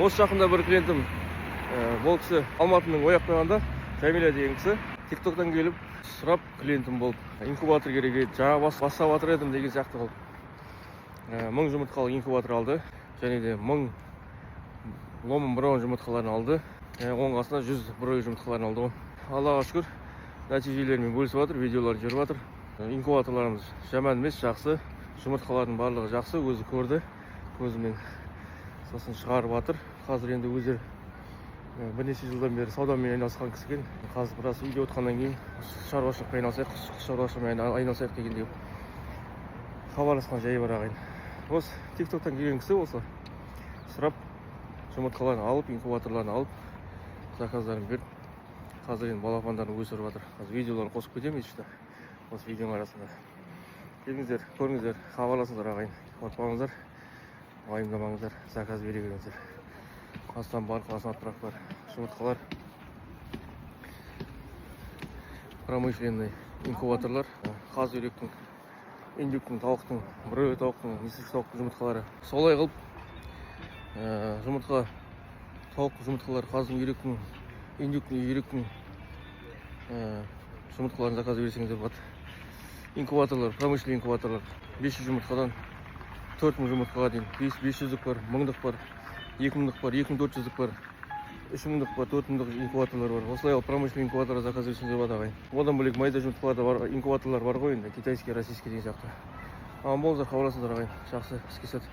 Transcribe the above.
Осы жақында бір клиентім бұл кісі Алматының ояқ қойғанда, Жәмилә деген кісі TikToktан келіп сұрап клиентім болып, инкубатор керек еді, жаңа бастап жатыр едім деген сияқты болып. 1000 жұмыртқалық инкубатор алды, және де 1000 ломын бұрауын жұмыртқаларын алды, оның қасына 100 бұрау жұмыртқаларын алды. Аллаға шүкір, нәтижелерімен бөлісіп жатыр, видеолар жүріп жатыр. Инкубаторларымыз жаман емес, жақсы. Жұмыртқалардың барлығы жақсы, өзі көрді, көзімен сосын шығарып жатыр. Қазір енді өздері бірнеше жылдан бері саудамен айналысқан кісі екен. Қазір біраз үйде отқаннан кейін шаруашылықпен айналысайық, құс шаруашылығымен айналысайық дегендей хабарласқан жайы бар ағайын. Осы TikToктан келген кісі осы сұрап жұмыртқаларын алып, инкубаторларын алып, заказдарын беріп, қазір енді балапандарын өсіріп жатыр. Қазір видеоларын қосып кетемін ішті осы видеоның арасында. Келіңіздер, көріңіздер, хабарласыңыздар ағайын. Қорықпаңыздар, уайымдамаңыздар, заказ бере беріңіздер. Қазақстан бар, Қазақстан отпрақ бар. Жұмыртқалар, промышленный инкубаторлар, қаз үйректің, индюктің, тауықтың, бұрау тауықтың, несірші тауықтың жұмыртқалары. Солай қылып, жұмыртқа, тауықтың жұмыртқалары, қаздың үйректің, индюктің, үйректің жұмыртқаларын заказ берсеңіздер болады. Инкубаторлар, промышленный инкубаторлар 500 жұмыртқадан 4000 жұмыртқаға дейін 500-лік бар, 1000-лық бар, 2000-лық бар, 2400-лік бар, 3000-лық бар, 4000-лық инкубаторлар бар. Осылай ал промышленный инкубаторлар заказ берсеңіздер болады ағайын. Одан бөлек майда жұмыртқаларда бар, инкубаторлар бар ғой енді, китайский, российский деген сияқты. Аман болыңыздар, хабарласыңыздар ағайын. Жақсы іске сәт.